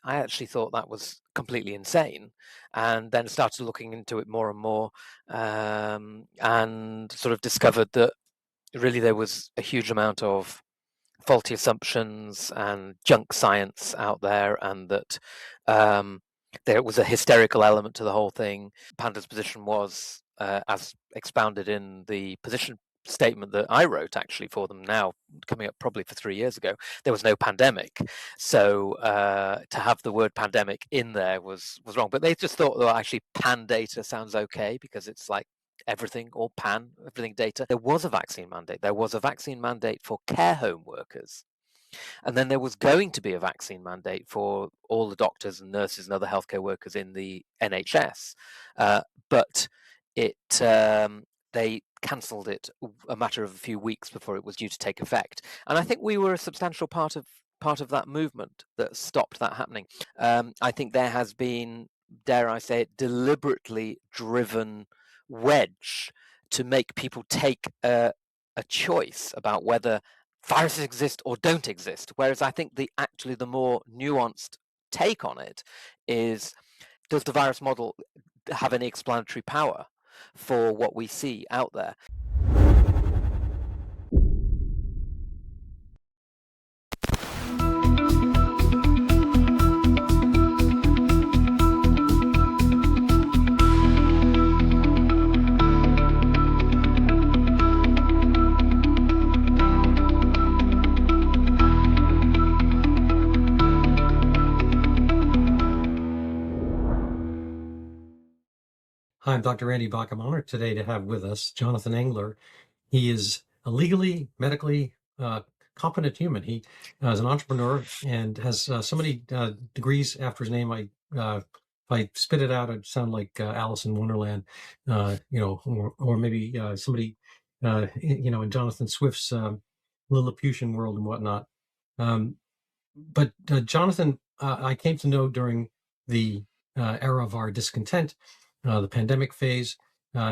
I actually thought that was completely insane, and then started looking into it more and more, and sort of discovered that really there was a huge amount of faulty assumptions and junk science out there, and that there was a hysterical element to the whole thing. Panda's position was, as expounded in the position statement that I wrote actually for them now, coming up probably for 3 years ago, there was no pandemic. So to have the word pandemic in there was wrong. But they just thought, well, actually, pan data sounds okay because it's like everything, or pan, everything data. There was a vaccine mandate. There was a vaccine mandate for care home workers. And then there was going to be a vaccine mandate for all the doctors and nurses and other healthcare workers in the NHS. But it they cancelled it a matter of a few weeks before it was due to take effect. And I think we were a substantial part of that movement that stopped that happening. I think there has been, dare I say it, deliberately driven wedge to make people take a choice about whether viruses exist or don't exist. Whereas I think the more nuanced take on it is, does the virus model have any explanatory power for what we see out there? Hi, I'm Dr. Randy Bach. I'm honored today to have with us Jonathan Engler. He is a legally, medically competent human. He is an entrepreneur and has so many degrees after his name. If I spit it out, I'd sound like Alice in Wonderland, or maybe somebody, in Jonathan Swift's Lilliputian world and whatnot. But Jonathan, I came to know during the era of our discontent, the pandemic phase.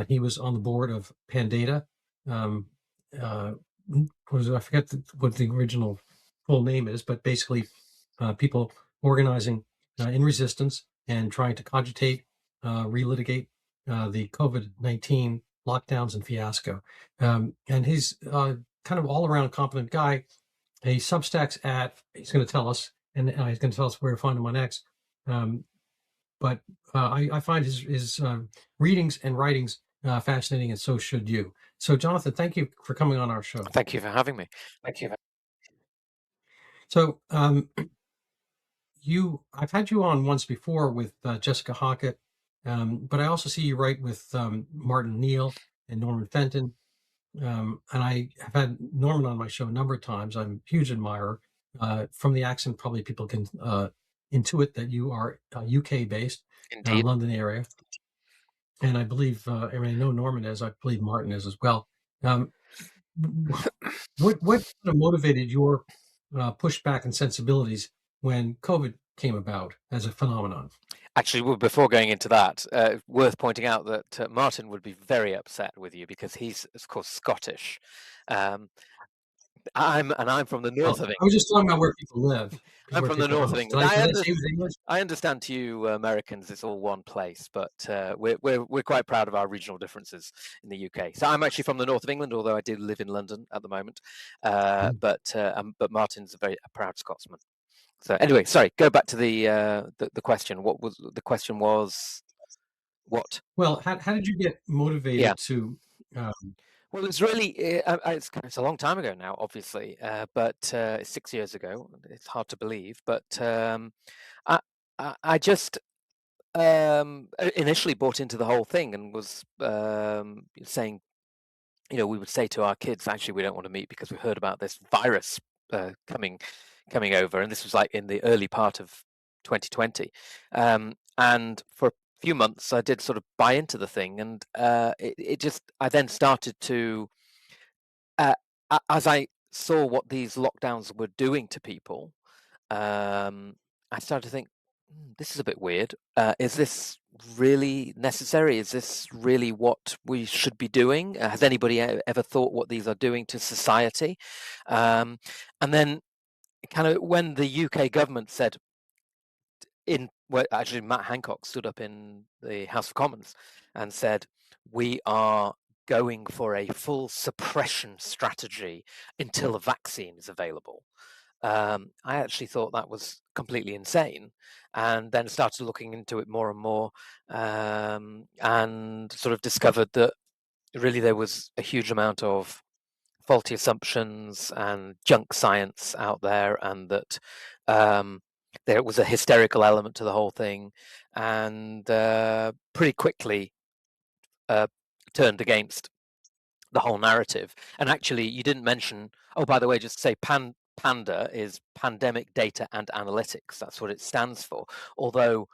He was on the board of PANDA. I forget what the original full name is, but basically people organizing in resistance and trying to cogitate, relitigate the COVID-19 lockdowns and fiasco. And he's kind of all-around competent guy. He substacks at, he's going to tell us, and he's going to tell us where to find him on X. But I find his readings and writings fascinating, and so should you. So, Jonathan, thank you for coming on our show. Thank you for having me. Thank you. So, I've had you on once before with Jessica Hockett, but I also see you write with Martin Neal and Norman Fenton. And I have had Norman on my show a number of times. I'm a huge admirer. From the accent, probably people can intuit that you are UK based, London area. And I believe, I know Norman is, I believe Martin is as well. What kind of motivated your pushback and sensibilities when COVID came about as a phenomenon? Actually, before going into that, worth pointing out that Martin would be very upset with you because he's, of course, Scottish. I'm from the north of England. I was just talking about where people live. I'm from the north of England. I understand to you Americans it's all one place, but we're quite proud of our regional differences in the UK. So I'm actually from the north of England, although I do live in London at the moment. But Martin's a proud Scotsman. So anyway, sorry. Go back to the question. What was the question? Was what? Well, how did you get motivated to? Well, it's really it's a long time ago now, obviously, but 6 years ago. It's hard to believe, but I just initially bought into the whole thing and was saying, we would say to our kids, actually, we don't want to meet because we heard about this virus coming over, and this was like in the early part of 2020, and for few months I did sort of buy into the thing, and I then started to as I saw what these lockdowns were doing to people, I started to think, this is a bit weird. Is this really necessary? Is this really what we should be doing? Has anybody ever thought what these are doing to society? And then kind of when the UK government said, actually Matt Hancock stood up in the House of Commons and said, "We are going for a full suppression strategy until a vaccine is available." I actually thought that was completely insane, and then started looking into it more and more, and sort of discovered that really there was a huge amount of faulty assumptions and junk science out there, and that there was a hysterical element to the whole thing, and pretty quickly uh, turned against the whole narrative. And actually, you didn't mention. Oh, by the way, just to say, PANDA is Pandemic Data and Analytics. That's what it stands for. Although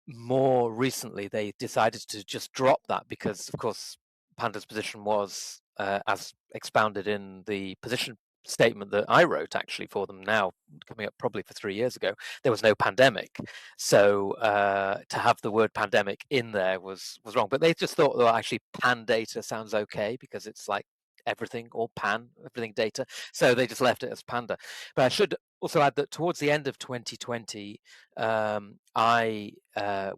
more recently they decided to just drop that because, of course, Panda's position was, as expounded in the position statement that I wrote actually for them now, coming up probably for 3 years ago, there was no pandemic. So to have the word pandemic in there was wrong. But they just thought, well, actually, pan data sounds okay because it's like everything, all pan, everything data. So they just left it as Panda. But I should also add that towards the end of 2020, I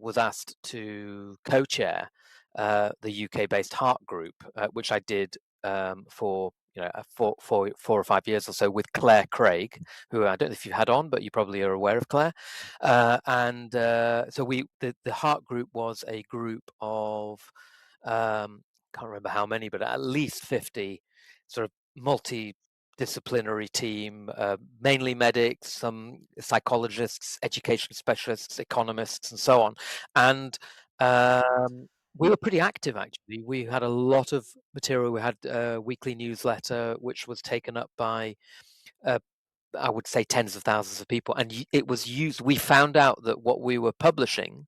was asked to co-chair the UK-based HART group, which I did for 4 or 5 years or so with Claire Craig, who I don't know if you've had on, but you probably are aware of Claire. And so the HART group was a group of can't remember how many, but at least 50 sort of multidisciplinary team, mainly medics, some psychologists, education specialists, economists, and so on. And we were pretty active, actually. We had a lot of material. We had a weekly newsletter, which was taken up by, I would say, tens of thousands of people. And it was used. We found out that what we were publishing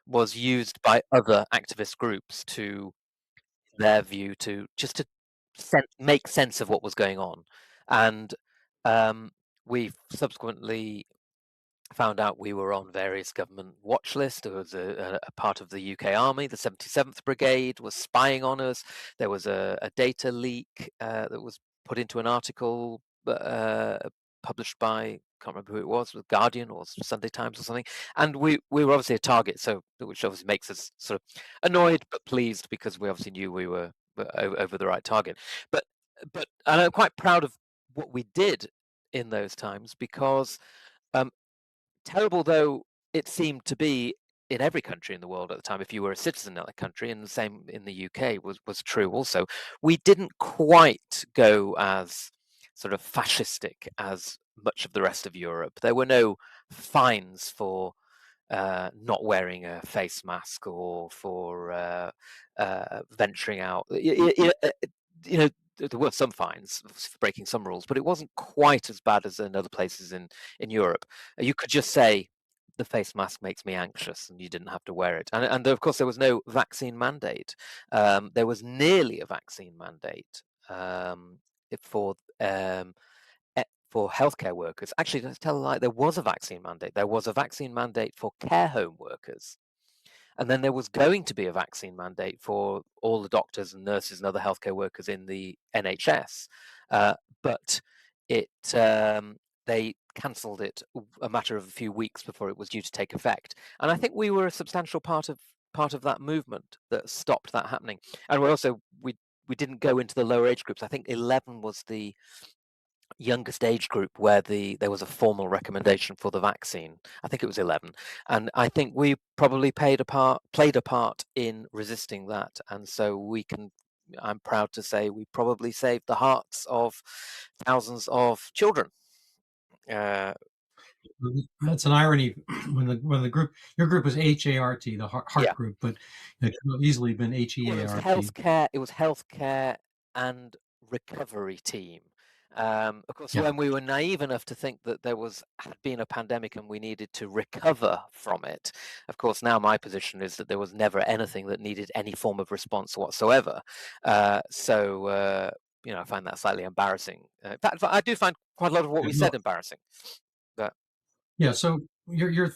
was used by other activist groups to their view to just to make sense of what was going on. And we subsequently found out we were on various government watch lists. There was a part of the UK Army, the 77th Brigade, was spying on us. There was a data leak that was put into an article published by, can't remember who it was Guardian or Sunday Times or something. And we were obviously a target, so which obviously makes us sort of annoyed but pleased because we obviously knew we were over the right target. But and I'm quite proud of what we did in those times because um, terrible though it seemed to be in every country in the world at the time, if you were a citizen of that country, and the same in the UK was true also, we didn't quite go as sort of fascistic as much of the rest of Europe. There were no fines for not wearing a face mask or for venturing out. You know, there were some fines for breaking some rules, but it wasn't quite as bad as in other places in Europe. You could just say the face mask makes me anxious, and you didn't have to wear it. And of course, there was no vaccine mandate. There was nearly a vaccine mandate for for healthcare workers. Actually, let's tell a lie, there was a vaccine mandate. There was a vaccine mandate for care home workers. And then there was going to be a vaccine mandate for all the doctors and nurses and other healthcare workers in the NHS. But it they cancelled it a matter of a few weeks before it was due to take effect. And I think we were a substantial part of that movement that stopped that happening. And we didn't go into the lower age groups. I think 11 was the youngest age group where there was a formal recommendation for the vaccine. I think it was 11, and I think we probably played a part in resisting that. And so I'm proud to say we probably saved the hearts of thousands of children. That's an irony when the group, your group was HART, the Yeah. heart group, but it could have easily been Well, HEART. it was healthcare and recovery team. Of course, Yeah. when we were naive enough to think that had been a pandemic and we needed to recover from it, of course, now my position is that there was never anything that needed any form of response whatsoever. I find that slightly embarrassing. In fact, I do find quite a lot of what we No, said embarrassing. But yeah. So your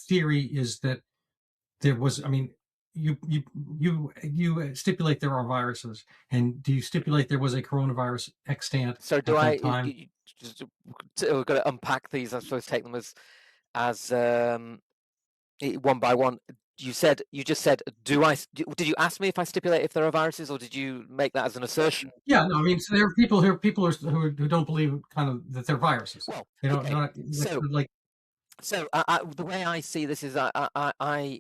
theory is that there was, I mean, you stipulate there are viruses, and do you stipulate there was a coronavirus extant so do at I? that time? We're going to unpack these. I suppose take them as one by one. You just said, did you ask me if I stipulate if there are viruses, or did you make that as an assertion? Yeah, no, I mean, so there are people who don't believe kind of that they're viruses. Well, They don't okay. not like, So, like the way I see this is, I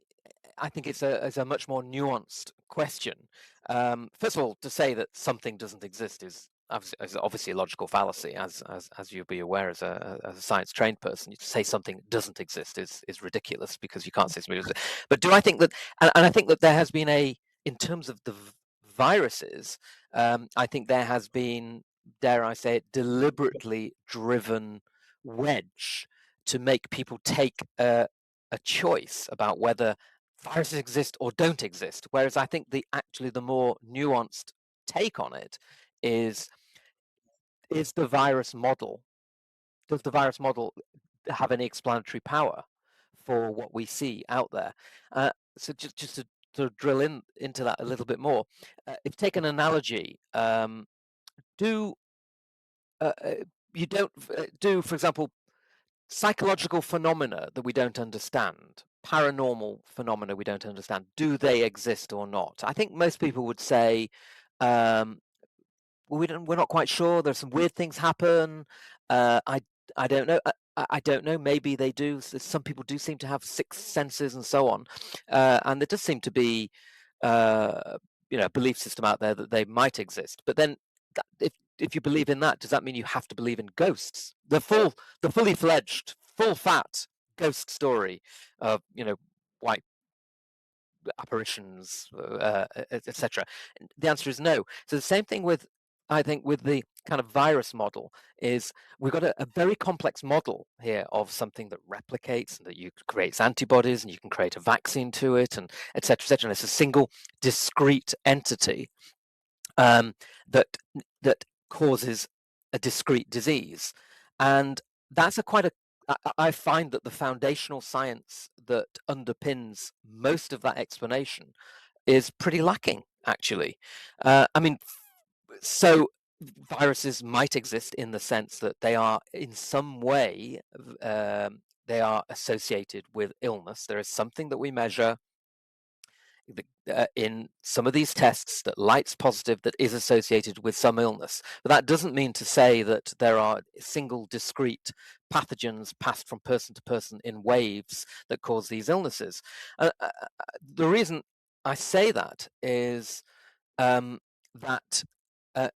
think it's a much more nuanced question. First of all, to say that something doesn't exist is obviously a logical fallacy, as you'll be aware as a science trained person. To say something doesn't exist is ridiculous, because you can't say something doesn't. But do I think that, and I think that there has been in terms of the viruses, I think there has been, dare I say it, deliberately driven wedge to make people take a choice about whether viruses exist or don't exist. Whereas I think the more nuanced take on it is is the virus model does the virus model have any explanatory power for what we see out there? So just to drill into that a little bit more, if you take an analogy, do you don't do, for example, psychological phenomena that we don't understand, paranormal phenomena we don't understand, do they exist or not? I think most people would say, um, well, we're not quite sure. There's some weird things happen. Uh, I I don't know. I don't know. Maybe they do. Some people do seem to have sixth senses and so on, and there does seem to be, uh, a belief system out there that they might exist. But then, if you believe in that, does that mean you have to believe in ghosts? The fully fledged, full fat ghost story of white apparitions, etc. The answer is no. So the same thing with, I think, with the kind of virus model is we've got a very complex model here of something that replicates and that you creates antibodies and you can create a vaccine to it, and etc. And it's a single discrete entity, um, that that causes a discrete disease, and that's a quite a I find that the foundational science that underpins most of that explanation is pretty lacking, actually. I mean, so viruses might exist in the sense that they are in some way, they are associated with illness. There is something that we measure in some of these tests that light's positive that is associated with some illness. But that doesn't mean to say that there are single discrete pathogens passed from person to person in waves that cause these illnesses. The reason I say that is, that uh,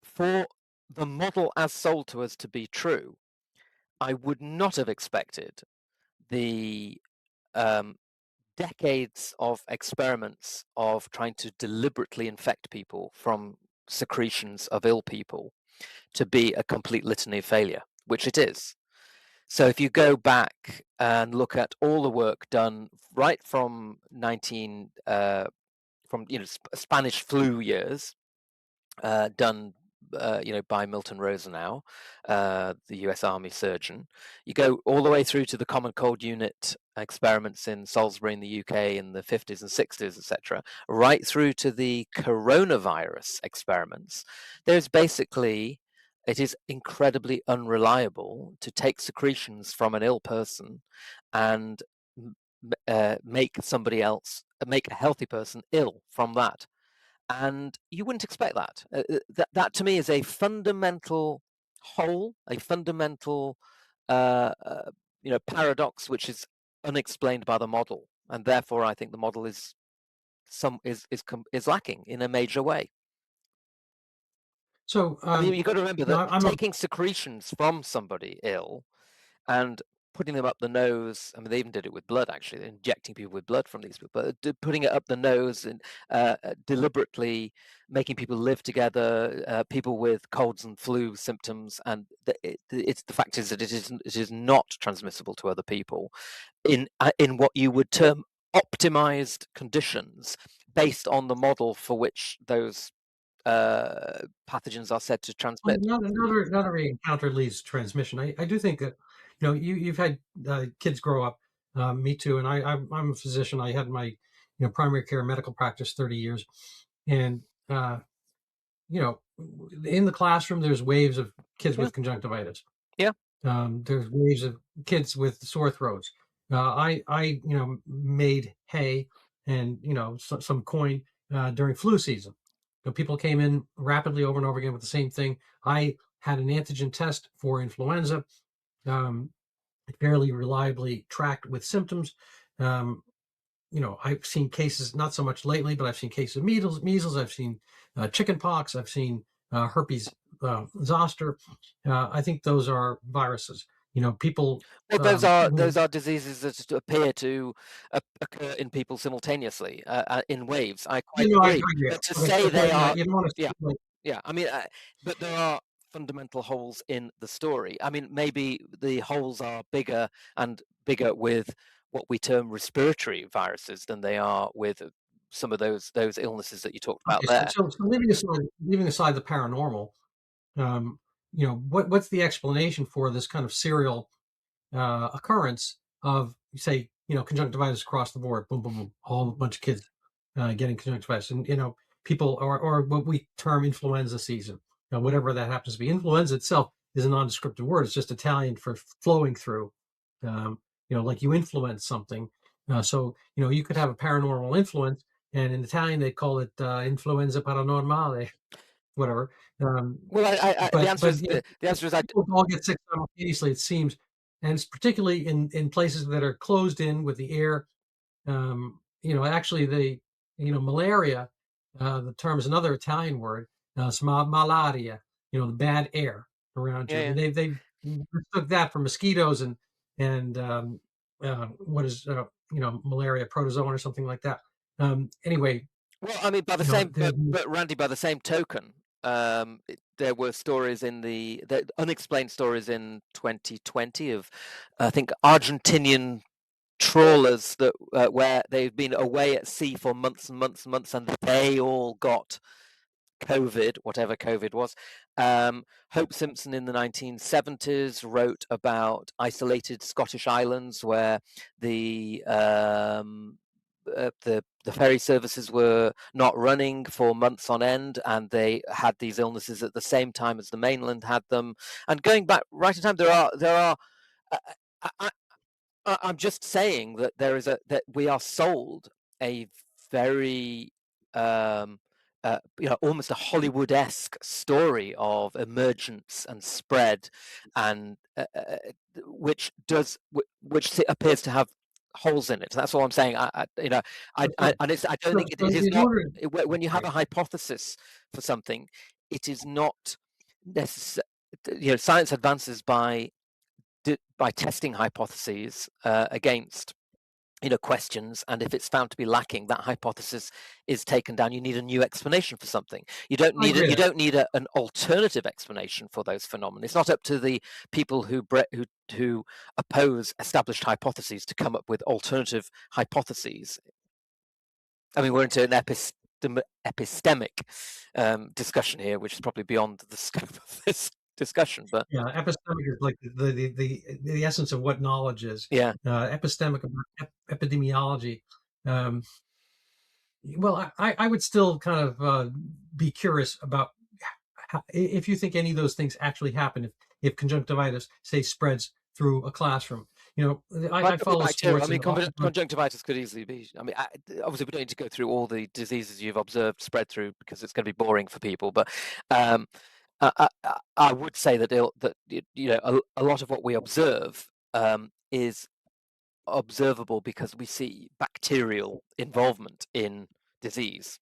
for the model as sold to us to be true, I would not have expected the um, decades of experiments of trying to deliberately infect people from secretions of ill people to be a complete litany of failure, which it is. So if you go back and look at all the work done right from Spanish flu years, done by Milton Rosenau, the US Army surgeon. You go all the way through to the Common Cold Unit experiments in Salisbury in the UK in the 50s and 60s, etc., right through to the coronavirus experiments. It is incredibly unreliable to take secretions from an ill person and make a healthy person ill from that. And you wouldn't expect that. That to me is a fundamental hole, a fundamental paradox, which is unexplained by the model, and therefore I think the model is lacking in a major way. so. I mean, you've got to remember No, that I'm a taking secretions from somebody ill and putting them up the nose. I mean, they even did it with blood, actually, injecting people with blood from these people, but putting it up the nose and deliberately making people live together, people with colds and flu symptoms, and the fact is that it is not transmissible to other people in what you would term optimized conditions based on the model for which those pathogens are said to transmit. not every encounter leads to transmission. I do think that you've had kids grow up. Me too, and I'm a physician. I had my primary care medical practice 30 years, and you know in the classroom there's waves of kids Yeah, with conjunctivitis. yeah, There's waves of kids with sore throats. I made hay and some coin during flu season. People came in rapidly over and over again with the same thing. I had an antigen test for influenza. Um, Fairly reliably tracked with symptoms. Um, I've seen cases, not so much lately, but I've seen cases of measles. I've seen chicken pox. I've seen herpes zoster. I think those are viruses. People Well, who, those are diseases that appear to occur in people simultaneously in waves. I quite I agree. agree. But to Okay, say they yeah, are, you don't want yeah, to. yeah. I mean, but there are fundamental holes in the story. I mean, maybe the holes are bigger with what we term respiratory viruses than they are with some of those illnesses that you talked about Okay, there. so leaving aside the paranormal, um, what's the explanation for this kind of serial occurrence of, say, conjunctivitis across the board, boom, boom, boom, all a bunch of kids getting conjunctivitis, and people, or what we term influenza season, whatever that happens to be. Influenza itself is a nondescriptive word; it's just Italian for flowing through. Like you influence something. So you could have a paranormal influence, and in Italian they call it influenza paranormale, whatever. Um, Well, the but answer is the answer is I. people all get sick simultaneously, it seems, and it's particularly in places that are closed in with the air. Actually, malaria. The term is another Italian word. It's malaria. The bad air around Yeah, you. yeah. They took that from mosquitoes and what is malaria protozoan or something like that. Anyway, Well, I mean, by the same, there. but Randy, by the same token, there were stories in the unexplained stories in 2020 of, I think, Argentinian trawlers that where they've been away at sea for months and months and months, and they all got COVID, whatever COVID was. Hope Simpson in the 1970s wrote about isolated Scottish islands where the the ferry services were not running for months on end, and they had these illnesses at the same time as the mainland had them. And going back right in time, there are. I, I, I'm just saying that that we are sold a very almost a Hollywood-esque story of emergence and spread, and which appears to have holes in it. That's all I'm saying. And I don't So, think so it is in not order, when you have right. a hypothesis for something, it is not necessary. Science advances by testing hypotheses against questions, and if it's found to be lacking, that hypothesis is taken down. You need a new explanation for something. I agree. An alternative explanation for those phenomena. It's not up to the people who oppose established hypotheses to come up with alternative hypotheses. I mean, we're into an epistemic discussion here, which is probably beyond the scope of this discussion, but Yeah, epistemic is like the essence of what knowledge is. yeah. Epistemic about epidemiology. Um, well, I would still kind of be curious about if you think any of those things actually happen. If conjunctivitis, say, spreads through a classroom, Well, I it could be follow bacterial. I sports mean, and conjunctivitis could easily be. I mean, obviously, we don't need to go through all the diseases you've observed spread through because it's going to be boring for people. But um, I would say that a lot of what we observe is observable because we see bacterial involvement in disease,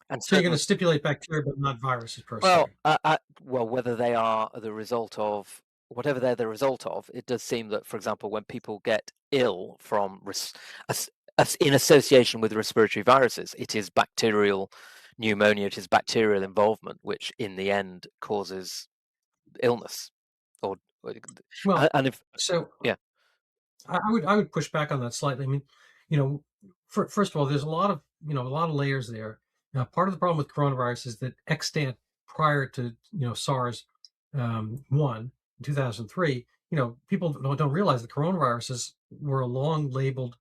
and so you're going to certainly. stipulate bacteria, but not viruses per Well, se. whether they are the result of whatever they're the result of, it does seem that, for example, when people get ill from in association with respiratory viruses, it is bacterial pneumonia, it is bacterial involvement, which in the end causes illness. Well, And if so yeah, I would push back on that slightly. I mean, you know, first of all, there's a lot of layers there. Now, part of the problem with coronavirus is that extant prior to SARS one in 2003, people don't realize that coronaviruses were a long labeled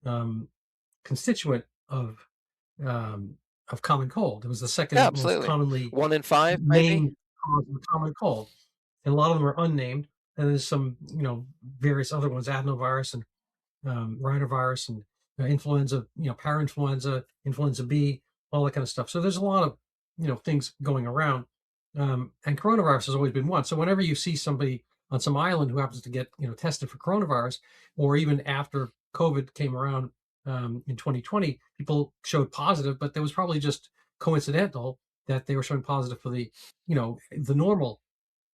um, constituent um, of common cold. It was the yeah, second most absolutely. commonly 1 in 5, maybe. named cause of common cold, and a lot of them are unnamed. and there's some, various other ones, adenovirus and rhinovirus and influenza, parainfluenza, influenza B, all that kind of stuff. So there's a lot of, things going around. And coronavirus has always been one. So whenever you see somebody on some island who happens to get, tested for coronavirus, or even after COVID came around in 2020, people showed positive, but that was probably just coincidental that they were showing positive for the normal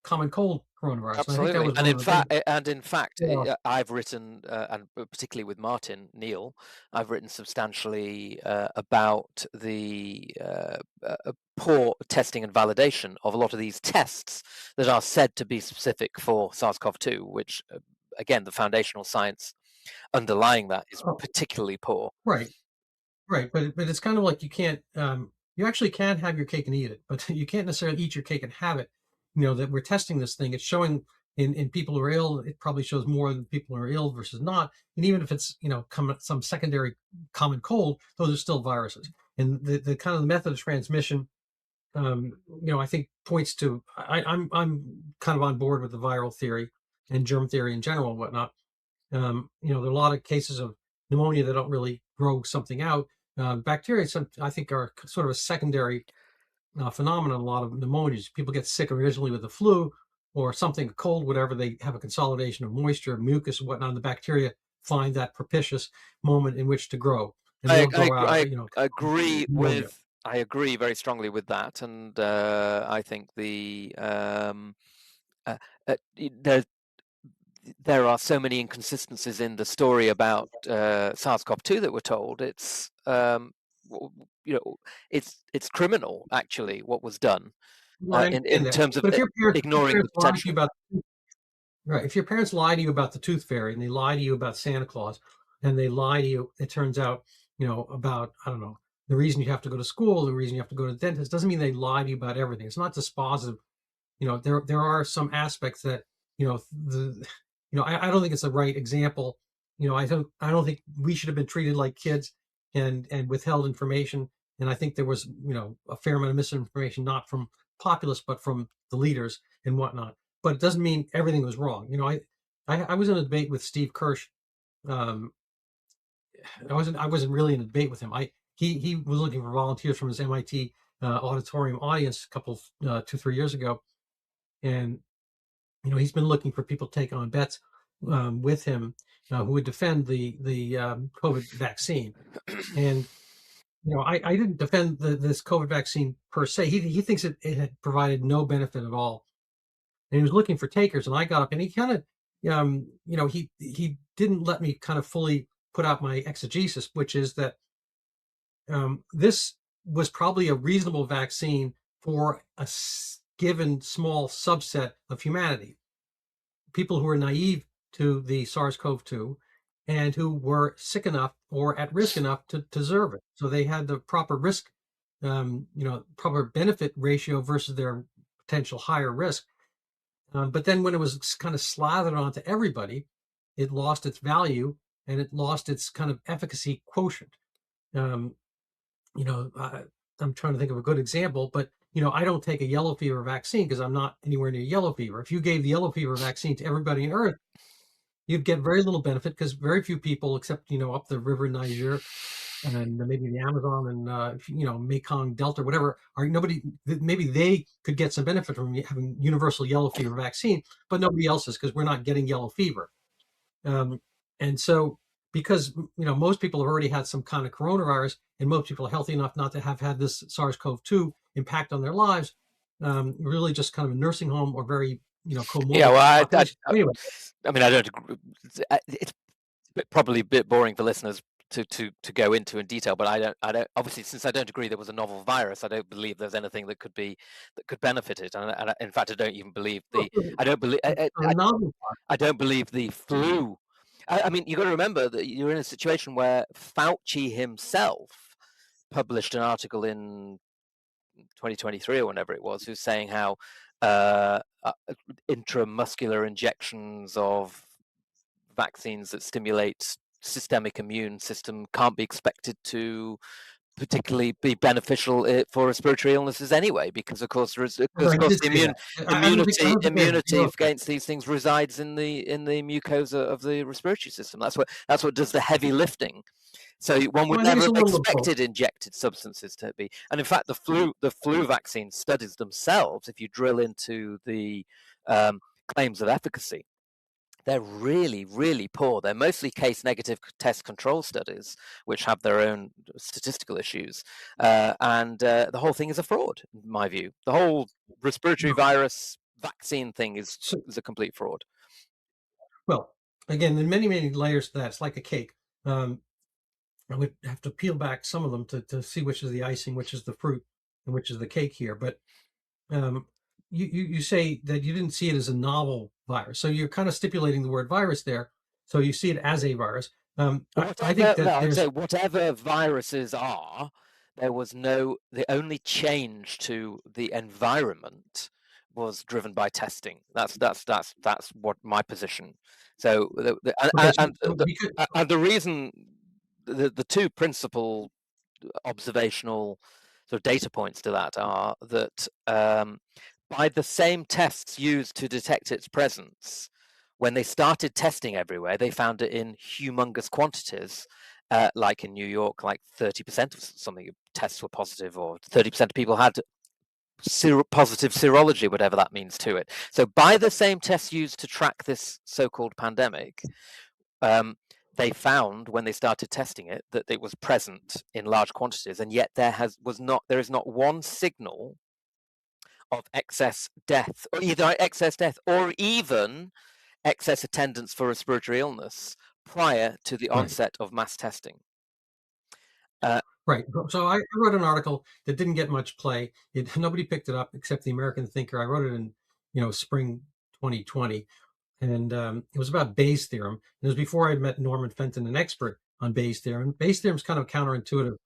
common cold coronavirus. And I think that Absolutely, was one of the big, and in fact, yeah. I've written, and particularly with Martin Neal, I've written substantially about the poor testing and validation of a lot of these tests that are said to be specific for SARS-CoV-2, which, again, the foundational science underlying that is Oh, particularly poor. right. Right, but it's kind of like you can't, you actually can have your cake and eat it, but you can't necessarily eat your cake and have it. That we're testing this thing. It's showing in people who are ill. It probably shows more than people who are ill versus not. And even if it's some secondary common cold, those are still viruses. And the kind of method of transmission, I think points to. I'm kind of on board with the viral theory and germ theory in general and whatnot. There are a lot of cases of pneumonia that don't really grow something out. Bacteria, I think, are sort of a secondary phenomenon. A lot of pneumonias, people get sick originally with the flu or something, cold, whatever. They have a consolidation of moisture, mucus, and whatnot. And the bacteria find that propitious moment in which to grow, and they I don't I grow out. I agree Pneumonia. with I agree very strongly with that, and I think uh, there are so many inconsistencies in the story about SARS-CoV-2 that we're told. You know, it's criminal actually what was done Well, I understand in that, terms of but if your ignoring the parents lie to you potential. about right. If your parents lie to you about the tooth fairy and they lie to you about Santa Claus and they lie to you, it turns out, about, I don't know, the reason you have to go to school, the reason you have to go to the dentist, doesn't mean they lie to you about everything. It's not dispositive. There are some aspects that, the I don't think it's the right example. I don't think we should have been treated like kids and withheld information. And I think there was, a fair amount of misinformation, not from populace, but from the leaders and whatnot. But it doesn't mean everything was wrong. I was in a debate with Steve Kirsch. Um, I wasn't really in a debate with him. He was looking for volunteers from his MIT auditorium audience a couple 2-3 years ago, and he's been looking for people to take on bets with him who would defend the COVID vaccine. And I didn't defend this COVID vaccine per se. He thinks it had provided no benefit at all, and he was looking for takers. And I got up, and he kind of, he didn't let me kind of fully put out my exegesis, which is that this was probably a reasonable vaccine for a given small subset of humanity, people who are naive to the SARS-CoV-2 and who were sick enough or at risk enough to deserve it. So they had the proper risk, proper benefit ratio versus their potential higher risk. But then when it was kind of slathered onto everybody, it lost its value and it lost its kind of efficacy quotient. Um, you know, I, I'm trying to think of a good example, but I don't take a yellow fever vaccine because I'm not anywhere near yellow fever. If you gave the yellow fever vaccine to everybody on Earth, you'd get very little benefit because very few people, except up the river Niger and maybe the Amazon and Mekong Delta, whatever, are nobody. Maybe they could get some benefit from having universal yellow fever vaccine, but nobody else is because we're not getting yellow fever. Um, and so, because most people have already had some kind of coronavirus, and most people are healthy enough not to have had this SARS-CoV-2 impact on their lives, really just kind of a nursing home or very Yeah, comorbid well, population. Anyway, I mean, I don't agree. It's probably a bit boring for listeners to go into in detail, but I don't obviously, since I don't agree there was a novel virus, I don't believe there's anything that could benefit it, and in fact I don't even believe the I don't believe a novel, I don't believe the flu. I mean, you got to remember that you're in a situation where Fauci himself published an article in 2023 or whenever it was, who's saying how uh, uh, intramuscular injections of vaccines that stimulate systemic immune system can't be expected to particularly be beneficial for respiratory illnesses anyway, because of course, Although he did the say that. I don't think they have immunity zero effect. against these things resides in the mucosa of the respiratory system. That's what does the heavy lifting. So one Well, would I think never it's a have little of both. expected injected substances to be. And in fact, the flu vaccine studies themselves, if you drill into the claims of efficacy, they're really, really poor. They're mostly case negative test control studies, which have their own statistical issues. And the whole thing is a fraud, in my view. The whole respiratory Well, virus vaccine thing is so, a complete fraud. well, again, there are many, many layers to that. It's like a cake. Um, I would have to peel back some of them to see which is the icing, which is the fruit, and which is the cake here. But um, you say that you didn't see it as a novel virus, so you're kind of stipulating the word virus there. So you see it as a virus. I think that I would say there's whatever viruses are, the only change to the environment was driven by testing. That's what my position. So okay. So because and the reason, the two principal observational sort of data points to that are that by the same tests used to detect its presence, when they started testing everywhere, they found it in humongous quantities. Like in New York, like 30% of something tests were positive, or 30% of people had positive serology, whatever that means to it. So by the same tests used to track this so-called pandemic, they found when they started testing it that it was present in large quantities, and yet there is not one signal of excess death, or either excess death or even excess attendance for respiratory illness prior to the right. onset of mass testing. Uh, Right. So I wrote an article that didn't get much play. Nobody picked it up except the American Thinker. I wrote it in, spring 2020, and it was about Bayes' theorem. And it was before I met Norman Fenton, an expert on Bayes' theorem. Bayes' theorem is kind of counterintuitive,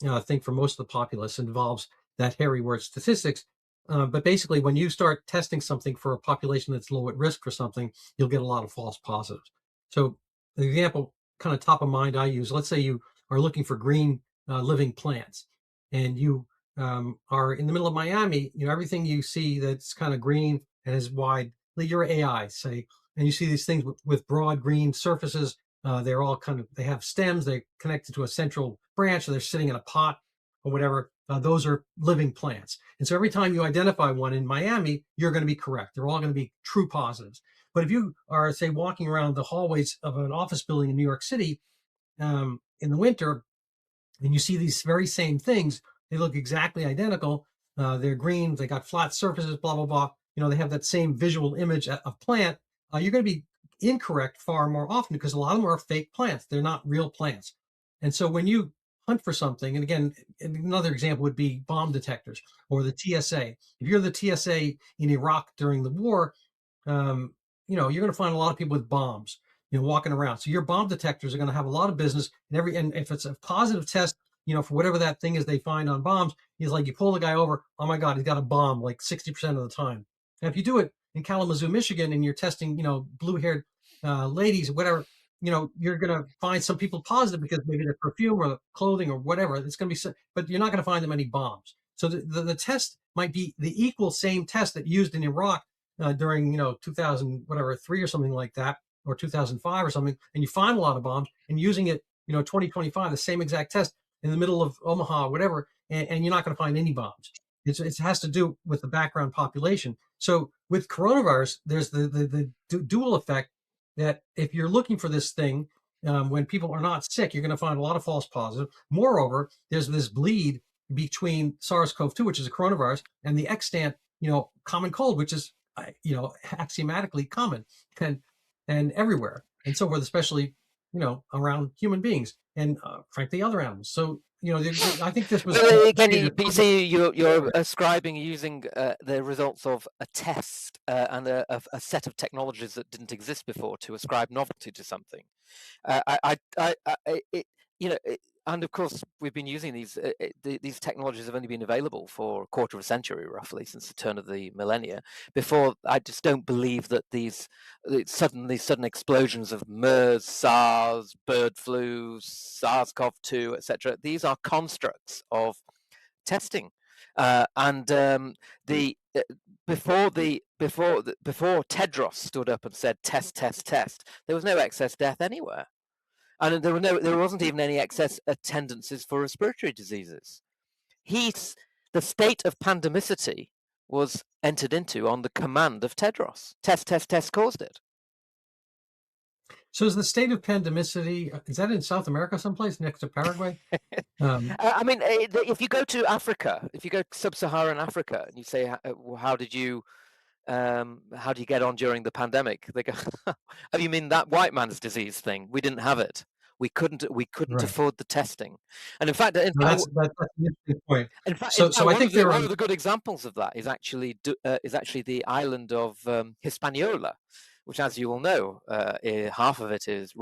I think, for most of the populace. It involves that hairy word statistics. But basically, when you start testing something for a population that's low at risk for something, you'll get a lot of false positives. So the example kind of top of mind I use, let's say you are looking for green living plants, and you are in the middle of Miami. Everything you see that's kind of green and is wide, your AI say, and you see these things with broad green surfaces. They're all they have stems. They're connected to a central branch. So they're sitting in a pot or whatever. Those are living plants. And so every time you identify one in Miami, you're going to be correct. They're all going to be true positives. But if you are, say, walking around the hallways of an office building in New York City in the winter, and you see these very same things, they look exactly identical. They're green, they got flat surfaces, blah, blah, blah. They have that same visual image of plant. You're going to be incorrect far more often because a lot of them are fake plants. They're not real plants. And so when you hunt for something, and again, another example would be bomb detectors or the TSA. If you're the TSA in Iraq during the war, you're going to find a lot of people with bombs, walking around. So your bomb detectors are going to have a lot of business, and if it's a positive test, for whatever that thing is they find on bombs, he's like, you pull the guy over, oh my God, he's got a bomb like 60% of the time. And if you do it in Kalamazoo, Michigan, and you're testing, blue-haired ladies, whatever, you're going to find some people positive because maybe their perfume or the clothing or whatever. It's going to be, but you're not going to find them any bombs. So the test might be the equal same test that used in Iraq during 2000 whatever 3 or something like that, or 2005 or something, and you find a lot of bombs, and using it 2025, the same exact test in the middle of Omaha, whatever, and you're not going to find any bombs. It has to do with the background population. So with coronavirus, there's the dual effect that if you're looking for this thing when people are not sick, you're going to find a lot of false positives. Moreover, there's this bleed between SARS-CoV-2, which is a coronavirus, and the extant common cold, which is axiomatically common and everywhere and so forth, especially around human beings and frankly other animals. So I think this was Again, you see, you're ascribing using the results of a test and a set of technologies that didn't exist before to ascribe novelty to something. and of course, we've been using these technologies have only been available for a quarter of a century, roughly, since the turn of the millennia. Before, I just don't believe that these sudden explosions of MERS, SARS, bird flu, SARS-CoV-2, etc. These are constructs of testing, and the before Tedros stood up and said test, test, test, there was no excess death anywhere. And there wasn't even any excess attendances for respiratory diseases. The state of pandemicity was entered into on the command of Tedros. Test, test, test caused it. So is the state of pandemicity, is that in South America someplace next to Paraguay? I mean, if you go to Africa, if you go to sub-Saharan Africa, and you say, how do you get on during the pandemic? They go, oh, you mean that white man's disease thing? We didn't have it. We couldn't Right. afford the testing. And in fact, No, that's an interesting point. So I one think there are. of the good examples of that is actually the island of Hispaniola, which, as you all know, half of it is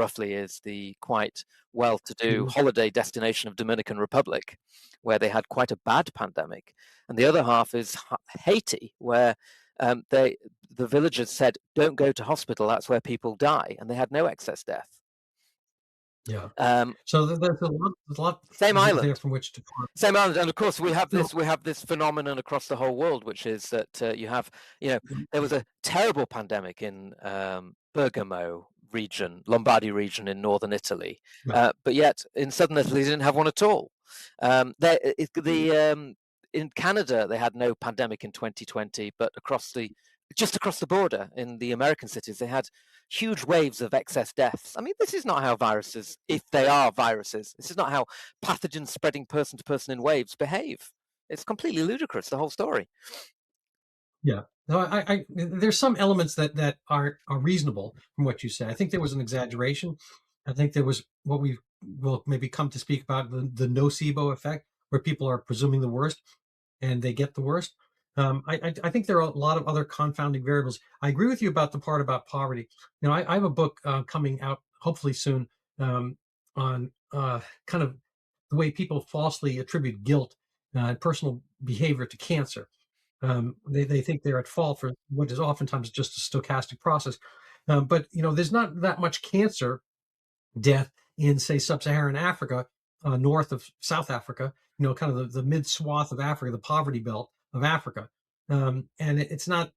the quite well-to-do holiday destination of Dominican Republic, where they had quite a bad pandemic, and the other half is Haiti, where the villagers said, "Don't go to hospital; that's where people die," and they had no excess death. Yeah. Um, So there's a lot Same there island. from which to farm. Same island, and of course we have this phenomenon across the whole world, which is that there was a terrible pandemic in Bergamo region, Lombardy region in northern Italy, Yeah. but yet in southern Italy they didn't have one at all. In Canada they had no pandemic in 2020, but just across the border in the American cities they had huge waves of excess deaths. I mean, this is not how viruses, if they are viruses, this is not how pathogens spreading person to person in waves behave. It's completely ludicrous, the whole story. Yeah. No, there's some elements that are reasonable from what you say. I think there was an exaggeration. I think there was what we will maybe come to speak about, the nocebo effect, where people are presuming the worst and they get the worst. I think there are a lot of other confounding variables. I agree with you about the part about poverty. I have a book coming out hopefully soon on kind of the way people falsely attribute guilt and personal behavior to cancer. They think they're at fault for what is oftentimes just a stochastic process. But there's not that much cancer death in, say, sub-Saharan Africa, north of South Africa, kind of the mid swath of Africa, the poverty belt of Africa. And it's not,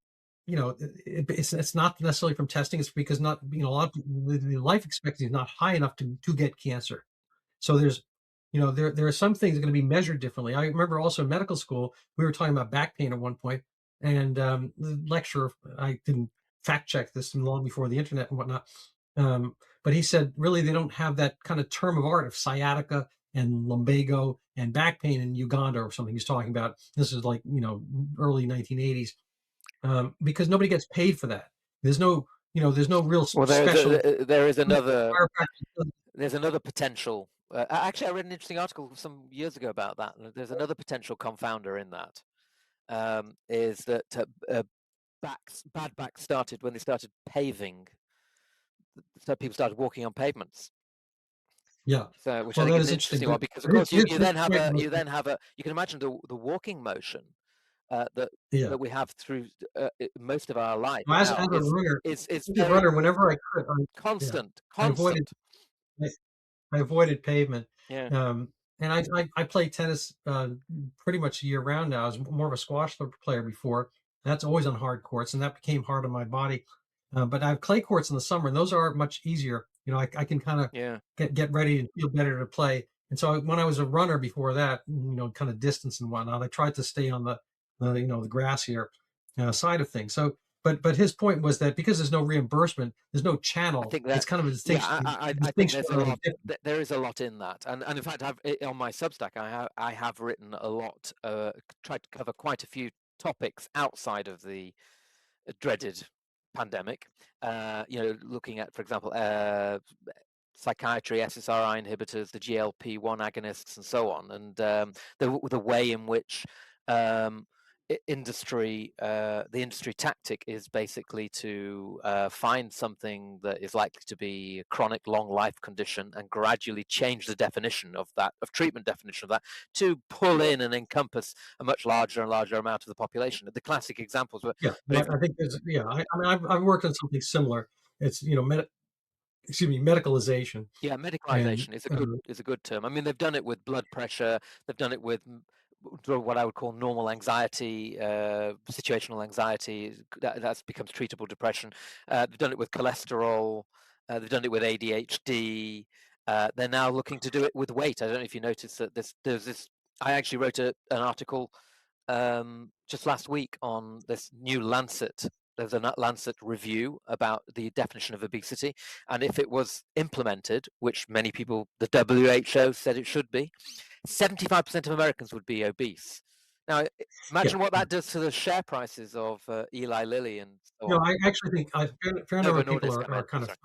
it's not necessarily from testing. It's because not, a lot of the life expectancy is not high enough to get cancer. So there are some things that are going to be measured differently. I remember also in medical school, we were talking about back pain at one point, and the lecturer, I didn't fact check this long before the internet and whatnot, but he said really they don't have that kind of term of art of sciatica and lumbago and back pain in Uganda or something. He's talking about this is like early 1980s, because nobody gets paid for that. There's no real special. There is another. There's another potential. Actually, I read an interesting article some years ago about that. There's another potential confounder in that. Is that bad backs started when they started paving. So people started walking on pavements. Yeah. So, which I think is an interesting one, because of course you then have you can imagine the walking motion that we have through most of our life. As a runner, whenever I could, constant. I avoided pavement. Yeah. And I play tennis pretty much year round now. I was more of a squash player before. That's always on hard courts, and that became hard on my body. But I have clay courts in the summer, and those are much easier. I can kind of get ready and feel better to play. And so when I was a runner before that, kind of distance and whatnot, I tried to stay on the grassier side of things. So, but his point was that because there's no reimbursement, there's no channel. It's kind of a distinction. Yeah, I think there's a lot. There is a lot in that, and in fact, on my Substack, I have written a lot, tried to cover quite a few topics outside of the dreaded pandemic. Looking at, for example, psychiatry, SSRI inhibitors, the GLP-1 agonists, and so on, and the way in which industry, the industry tactic is basically to find something that is likely to be a chronic long life condition and gradually change the definition of that, of treatment definition of that, to pull in and encompass a much larger and larger amount of the population. The classic examples were, Yeah, but if, I think there's I mean, I've worked on something similar. It's, excuse me, medicalization, yeah, and medicalization is a good term. I mean, they've done it with blood pressure. They've done it with what I would call normal anxiety, situational anxiety. That becomes treatable depression. They've done it with cholesterol. They've done it with ADHD. They're now looking to do it with weight. I don't know if you noticed that there's this. I actually wrote an article just last week on this new Lancet. There's a Lancet review about the definition of obesity, and if it was implemented, which many people, the WHO said it should be, 75% of Americans would be obese. Now, yeah, imagine what yeah. that does to the share prices of Eli Lilly and so No, on. I actually think a fair number Novo of people Nordisk, I are meant. kind of Sorry.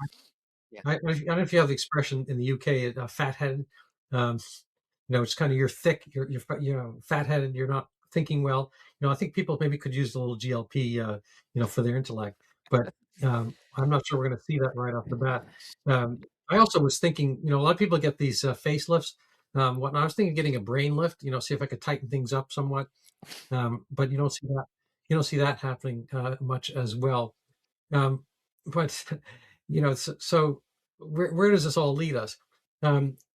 Yeah. I don't know if you have the expression in the UK, fat-headed. Um, it's kind of you're thick, you're fat-headed, you're not thinking well. I think people maybe could use a little GLP, for their intellect, but I'm not sure we're going to see that right off the bat. I also was thinking, a lot of people get these facelifts. What I was thinking, of getting a brain lift. See if I could tighten things up somewhat. But you don't see that. You don't see that happening much as well. Um, but so where does this all lead us?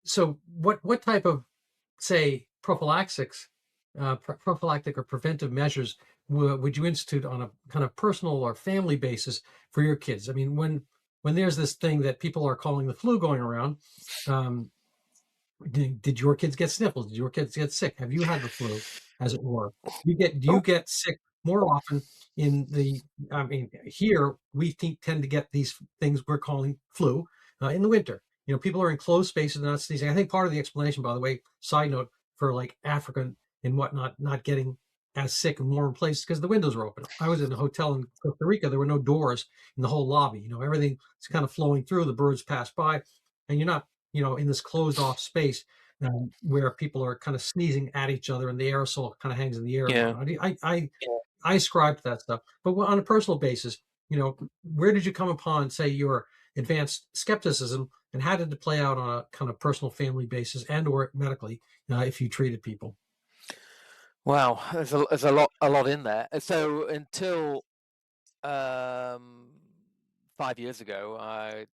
So what type of, say, prophylactic or preventive measures would you institute on a kind of personal or family basis for your kids? I mean, when there's this thing that people are calling the flu going around, um, did your kids get sniffles? Did your kids get sick? Have you had the flu, as it were? Do you Oh, get sick more often in the? I mean, here we tend to get these things we're calling flu in the winter. People are in closed spaces, not sneezing. I think part of the explanation, by the way, side note, for like Africa and whatnot, not getting as sick in warm places because the windows were open. I was in a hotel in Costa Rica. There were no doors in the whole lobby. Everything is kind of flowing through. The birds pass by, and you're not in this closed off space where people are kind of sneezing at each other and the aerosol kind of hangs in the air and yeah. whatnot. I ascribe to that stuff. But on a personal basis, where did you come upon, say, your advanced skepticism, and how did it play out on a kind of personal family basis and or medically if you treated people? Wow, there's a lot in there. So until um, 5 years ago, I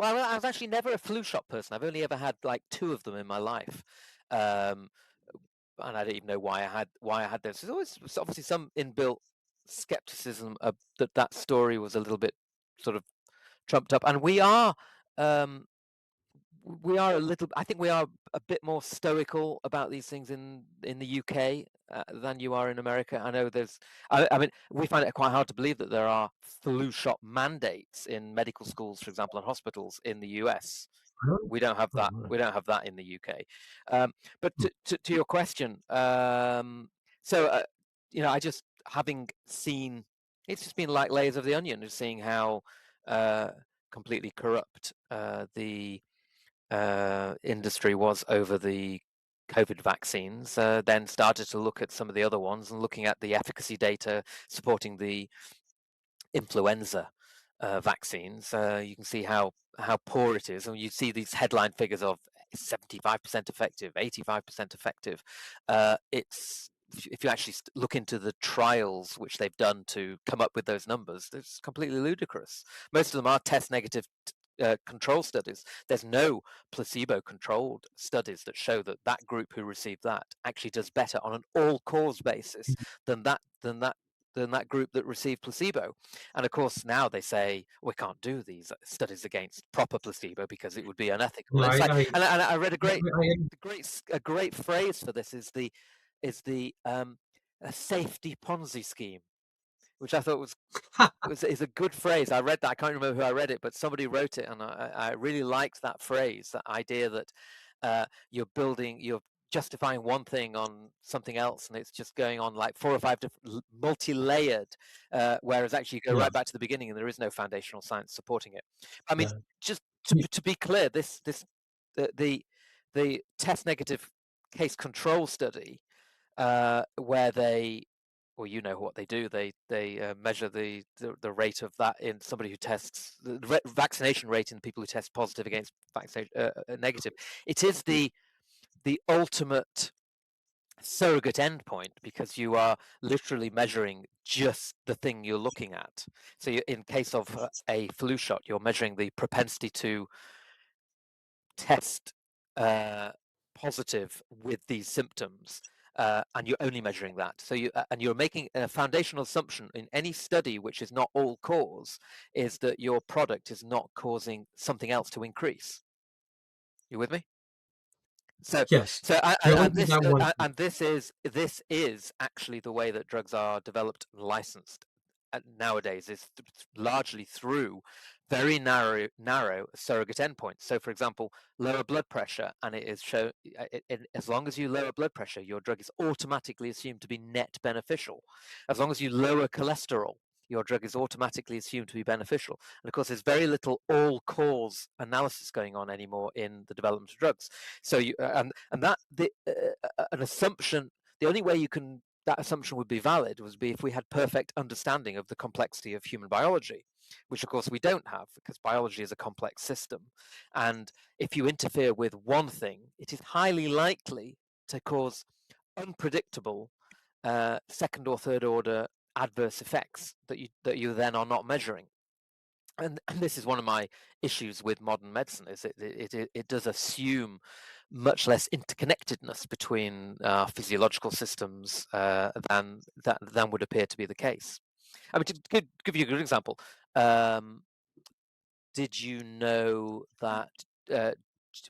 was actually never a flu shot person. I've only ever had like two of them in my life, um, and I don't even know why I had those. There's always obviously some inbuilt skepticism that story was a little bit sort of trumped up, and um, we are a little. I think we are a bit more stoical about these things in the UK than you are in America. I know there's. I mean, we find it quite hard to believe that there are flu shot mandates in medical schools, for example, and hospitals in the US. Really? We don't have Oh, that. my. We don't have that in the UK. But Hmm. to your question, so I just having seen, it's just been like layers of the onion, just seeing how uh, completely corrupt the industry was over the COVID vaccines, then started to look at some of the other ones and looking at the efficacy data supporting the influenza vaccines. You can see how poor it is, and you see these headline figures of 75% effective, 85% effective. It's if you actually look into the trials which they've done to come up with those numbers, it's completely ludicrous. Most of them are test negative control studies. There's no placebo-controlled studies that show that that group who received that actually does better on an all-cause basis than that group that received placebo. And of course, now they say we can't do these studies against proper placebo because it would be unethical. No, And it's like, I, and I read I a great phrase for this is the a safety Ponzi scheme, which I thought was is a good phrase. I read that. I can't remember who I read it, but somebody wrote it, and I really liked that phrase. That idea that you're justifying one thing on something else, and it's just going on like four or five different multi-layered. Whereas actually, you go yeah, right back to the beginning, and there is no foundational science supporting it. I mean, yeah. just Yeah. to be clear, the test negative case control study where they, well, you know what they do. They measure the rate of that in somebody who tests the vaccination rate in people who test positive against vaccination negative. It is the ultimate surrogate endpoint because you are literally measuring just the thing you're looking at. So in case of a flu shot, you're measuring the propensity to test positive with these symptoms, and you're only measuring that. So and you're making a foundational assumption in any study which is not all cause is that your product is not causing something else to increase. You with me? So, Yes. so You only do that one. and this is actually the way that drugs are developed and licensed nowadays is largely through very narrow surrogate endpoints. So, for example, lower blood pressure, and it is shown as long as you lower blood pressure, your drug is automatically assumed to be net beneficial. As long as you lower cholesterol, your drug is automatically assumed to be beneficial. And of course, there's very little all-cause analysis going on anymore in the development of drugs. So you and that an assumption. The only way that assumption would be valid would be if we had perfect understanding of the complexity of human biology, which of course we don't have because biology is a complex system. And if you interfere with one thing, it is highly likely to cause unpredictable second or third order adverse effects that you then are not measuring. And this is one of my issues with modern medicine is it does assume much less interconnectedness between physiological systems than would appear to be the case. I mean, to give you a good example, did you know that,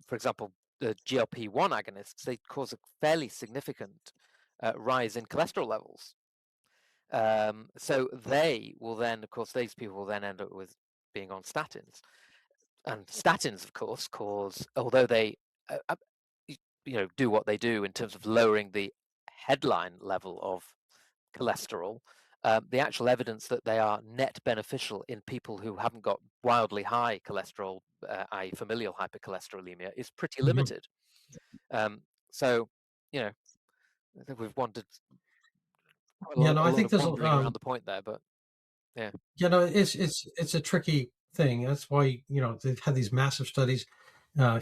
for example, the GLP-1 agonists, they cause a fairly significant rise in cholesterol levels? So they will then, of course, these people will then end up with being on statins. And statins, of course, cause, although they, do what they do in terms of lowering the headline level of cholesterol, the actual evidence that they are net beneficial in people who haven't got wildly high cholesterol, i.e. familial hypercholesterolemia, is pretty Mhm. limited. So, you know, I think we've wandered quite Yeah, no, a I lot think of there's wandering around the point there, but yeah. it's a tricky thing. That's why they've had these massive studies,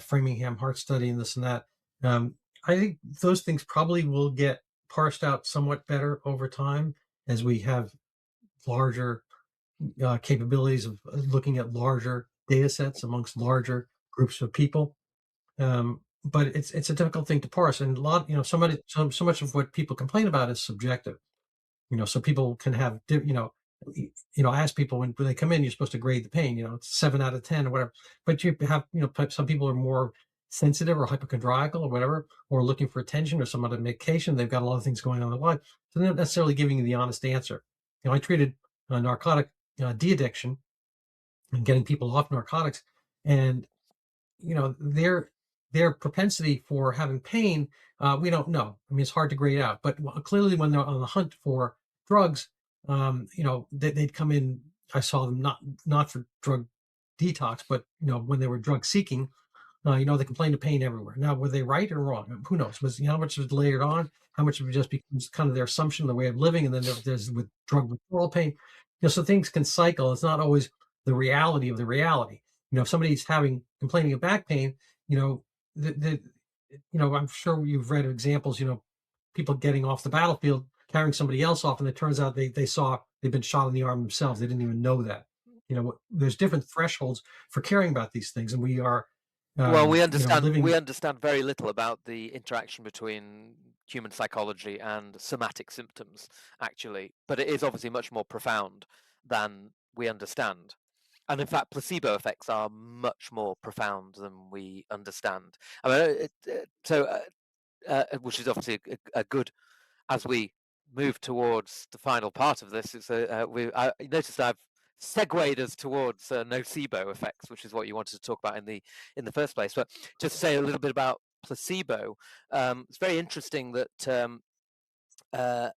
Framingham Heart Study and this and that. Um, I think those things probably will get parsed out somewhat better over time as we have larger capabilities of looking at larger data sets amongst larger groups of people. But it's a difficult thing to parse, and a lot so much of what people complain about is subjective. So people can have ask people when they come in, you're supposed to grade the pain, it's 7 out of 10 or whatever, but you have some people are more sensitive or hypochondriacal or whatever, or looking for attention or some other medication. They've got a lot of things going on in their life, so they're not necessarily giving you the honest answer. I treated narcotic de-addiction and getting people off narcotics, and their propensity for having pain, we don't know. I mean, it's hard to grade out, but clearly when they're on the hunt for drugs, they'd come in. I saw them not for drug detox, but when they were drug seeking, they complained of pain everywhere. Now, were they right or wrong? Who knows? How much was layered on? How much of it just becomes kind of their assumption, the way of living, and then there's with drug withdrawal pain. So things can cycle. It's not always the reality of the reality. If somebody's complaining of back pain, you know, I'm sure you've read examples. People getting off the battlefield, carrying somebody else off, and it turns out they saw they've been shot in the arm themselves. They didn't even know that. There's different thresholds for caring about these things, and we are Well, we living. understand very little about the interaction between human psychology and somatic symptoms, actually, but it is obviously much more profound than we understand. And in fact, placebo effects are much more profound than we understand. I mean, which is obviously a good as we move towards the final part of this. I noticed I've segued us towards nocebo effects, which is what you wanted to talk about in the first place. But just say a little bit about placebo. It's very interesting that uh,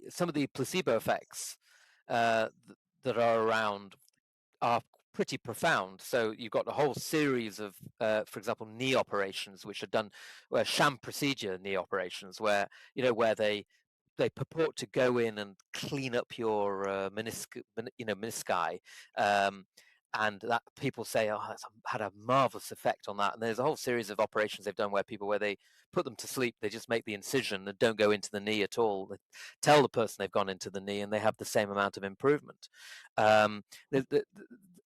some of the placebo effects that are around are pretty profound. So you've got a whole series of, for example, knee operations, which are done, sham procedure knee operations, where they purport to go in and clean up your menisci, and that people say, oh, that's had a marvelous effect on that. And there's a whole series of operations they've done where they put them to sleep, they just make the incision and don't go into the knee at all. They tell the person they've gone into the knee, and they have the same amount of improvement.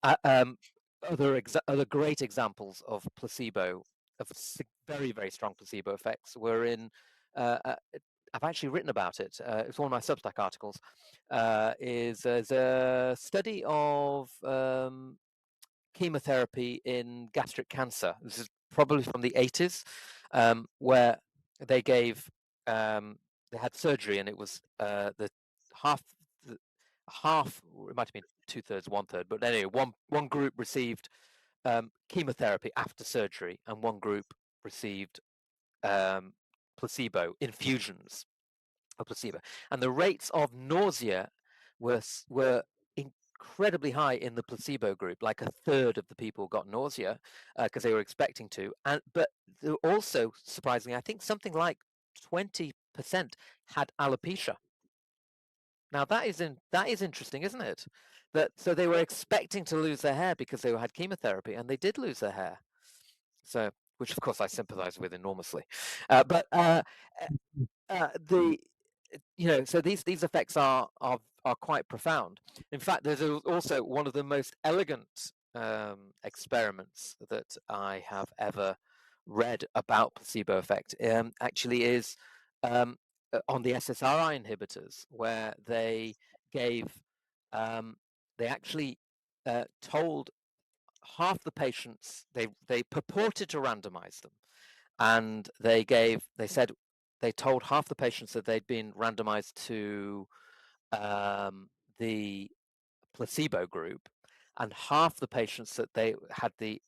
Other great examples of placebo, of very, very strong placebo effects, were in I've actually written about it. It's one of my Substack articles. Is a study of chemotherapy in gastric cancer. This is probably from the 80s, where they gave they had surgery, and it was the half half. It might have been 2/3, 1/3, but anyway, one group received chemotherapy after surgery, and one group received placebo infusions of placebo, and the rates of nausea were incredibly high in the placebo group. Like a third of the people got nausea because they were expecting to, but also surprisingly, I think something like 20% had alopecia. Now that is interesting, isn't it? So they were expecting to lose their hair because they had chemotherapy, and they did lose their hair. So, which of course I sympathise with enormously, but the so these effects are quite profound. In fact, there's also one of the most elegant experiments that I have ever read about placebo effect. Actually, is on the SSRI inhibitors, where they gave they actually told half the patients, they purported to randomize them, and they told half the patients that they'd been randomized to the placebo group, and half the patients that they had the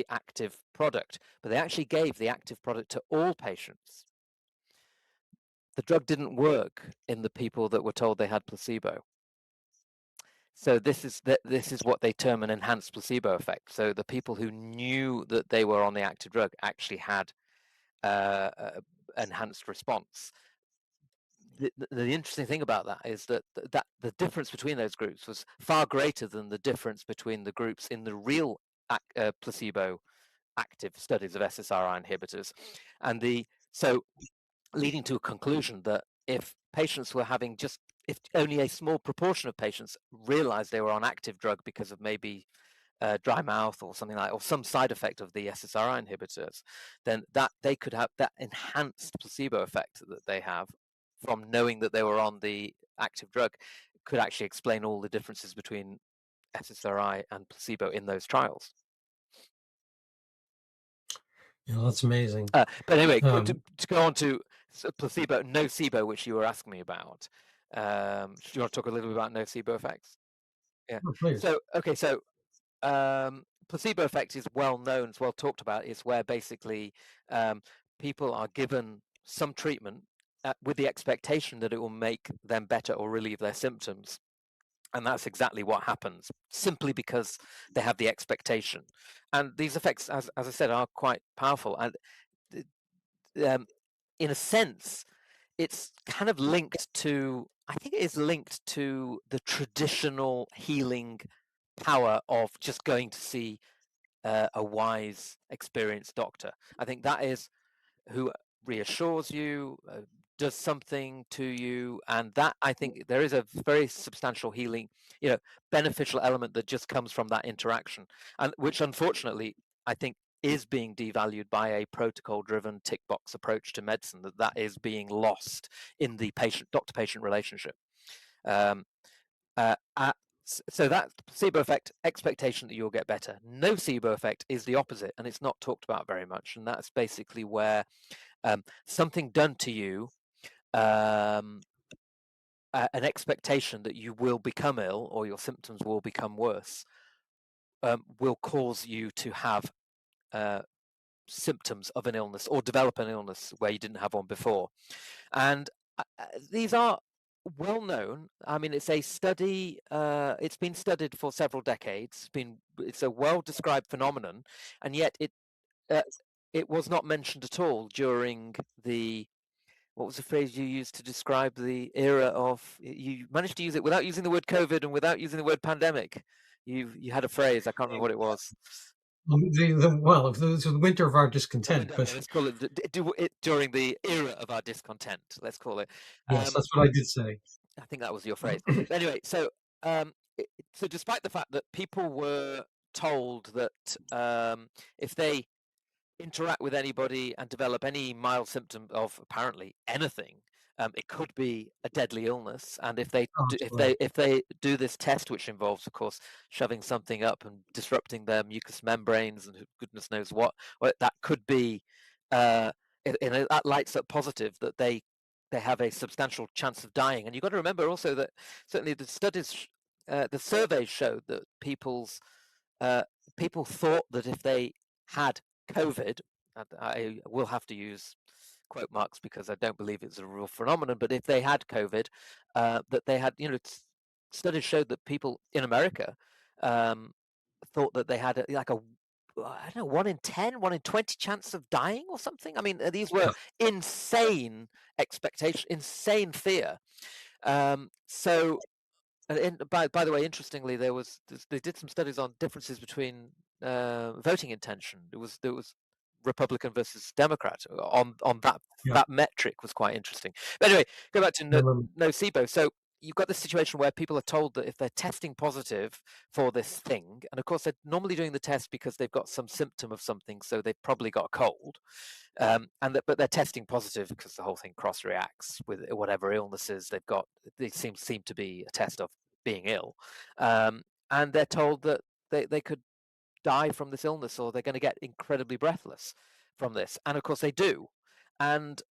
active product, but they actually gave the active product to all patients. The drug didn't work in the people that were told they had placebo. So this is what they term an enhanced placebo effect. So the people who knew that they were on the active drug actually had enhanced response. The interesting thing about that is that the difference between those groups was far greater than the difference between the groups in the real placebo active studies of SSRI inhibitors, and so leading to a conclusion that if patients were having if only a small proportion of patients realized they were on active drug because of maybe dry mouth or something or some side effect of the SSRI inhibitors, then that they could have that enhanced placebo effect that they have from knowing that they were on the active drug, could actually explain all the differences between SSRI and placebo in those trials. Yeah, that's amazing. But anyway, to go on to placebo, nocebo, which you were asking me about. Do you want to talk a little bit about nocebo effects? Yeah. Oh, please. So placebo effect is well known, it's well talked about. It's where basically people are given some treatment with the expectation that it will make them better or relieve their symptoms. And that's exactly what happens, simply because they have the expectation. And these effects, as I said, are quite powerful. And in a sense, it's kind of linked to, I think it is linked to the traditional healing power of just going to see a wise, experienced doctor. I think that is who reassures you, does something to you, and that, I think, there is a very substantial healing, beneficial element that just comes from that interaction, and which unfortunately I think is being devalued by a protocol-driven tick box approach to medicine, that is being lost in the doctor-patient relationship. So that placebo effect, expectation that you'll get better. Nocebo effect is the opposite, and it's not talked about very much, and that's basically where something done to you, an expectation that you will become ill or your symptoms will become worse, will cause you to have symptoms of an illness or develop an illness where you didn't have one before. And these are well known. I mean, it's a study. It's been studied for several decades. It's a well-described phenomenon, and yet uh, it was not mentioned at all during the, what was the phrase you used to describe the era of? You managed to use it without using the word COVID and without using the word pandemic. You had a phrase. I can't remember what it was. Well, it was the winter of our Oh, discontent, okay, but let's call it, do it during the era of our discontent. Let's call it. yes, Um, that's what I did say. I think that was your phrase. But anyway, so so despite the fact that people were told that if they interact with anybody and develop any mild symptom of apparently anything, it could be a deadly illness. And if they Oh, do, that's right. if they do this test, which involves, of course, shoving something up and disrupting their mucous membranes and goodness knows what, well, that could be, uh, that lights up positive that they have a substantial chance of dying. And you've got to remember also that certainly the studies, the surveys showed that uh, people thought that if they had COVID, and I will have to use quote marks because I don't believe it's a real phenomenon, but if they had COVID, that they had, studies showed that people in America um, thought that they had like a, I don't know, 1 in 10, 1 in 20 chance of dying or something. I mean, these were Yeah, insane expectations, insane fear. So by the way, interestingly, they did some studies on differences between voting intention. There was Republican versus Democrat on yeah. that metric was quite interesting. But anyway, go back to I remember. nocebo. So you've got this situation where people are told that if they're testing positive for this thing, and of course they're normally doing the test because they've got some symptom of something, so they've probably got a cold, but they're testing positive because the whole thing cross reacts with whatever illnesses they've got. They seem to be a test of being ill, um, and they're told that they could die from this illness or they're going to get incredibly breathless from this, and of course they do. And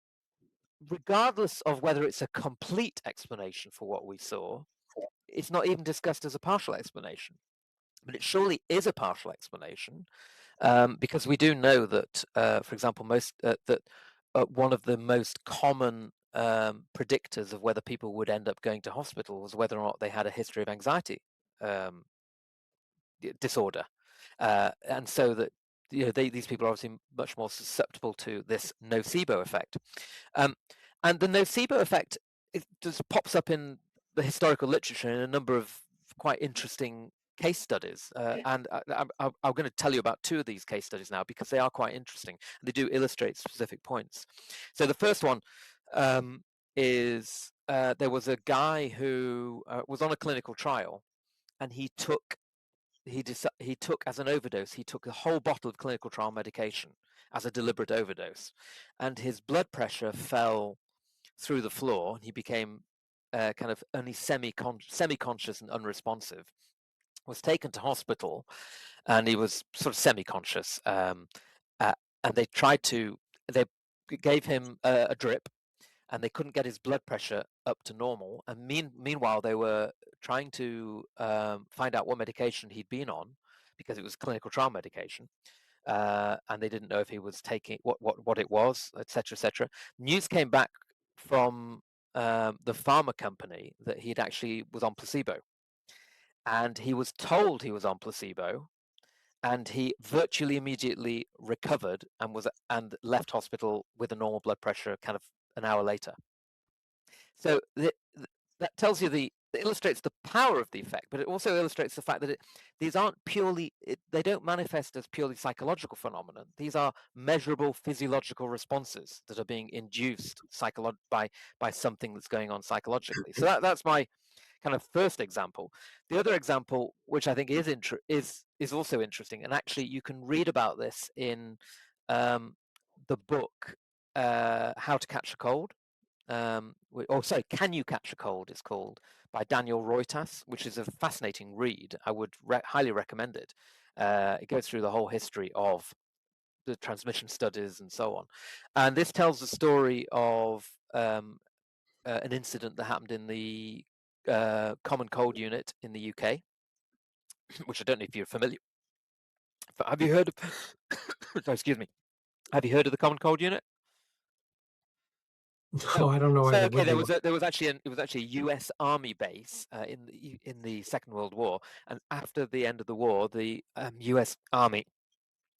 regardless of whether it's a complete explanation for what we saw, it's not even discussed as a partial explanation, but it surely is a partial explanation, because we do know that, for example, one of the most common predictors of whether people would end up going to hospital was whether or not they had a history of anxiety um, disorder, and so that these people are obviously much more susceptible to this nocebo effect. Um, and the nocebo effect, it just pops up in the historical literature in a number of quite interesting case studies. And I'm going to tell you about two of these case studies now because they are quite interesting. And they do illustrate specific points. So the first one is there was a guy who was on a clinical trial, and he took as an overdose, he took a whole bottle of clinical trial medication as a deliberate overdose, and his blood pressure fell through the floor, and he became kind of only semi-conscious and unresponsive. Was taken to hospital, and he was sort of semi-conscious. Uh, and they gave him a drip, and they couldn't get his blood pressure up to normal. And meanwhile, they were trying to find out what medication he'd been on because it was clinical trial medication, and they didn't know if he was taking what it was, etc., etc. News came back from the pharma company that he'd actually was on placebo, and he was told he was on placebo, and he virtually immediately recovered and left hospital with a normal blood pressure kind of an hour later. So that tells you it illustrates the power of the effect, but it also illustrates the fact that these aren't they don't manifest as purely psychological phenomena. These are measurable physiological responses that are being induced by something that's going on psychologically. So that's my kind of first example. The other example, which I think is also interesting, and actually you can read about this in the book How to Catch a Cold. Sorry, Can You Catch a Cold? It's called, by Daniel Roitas, which is a fascinating read. I would highly recommend it. It goes through the whole history of the transmission studies and so on, and this tells the story of an incident that happened in the Common Cold Unit in the UK, which I don't know if you're familiar. Have you heard of? Excuse me. Have you heard of the Common Cold Unit? Oh, Oh, I don't know why so that okay, would be. there was actually it was actually a U.S. Army base in the Second World War, and after the end of the war, the U.S. Army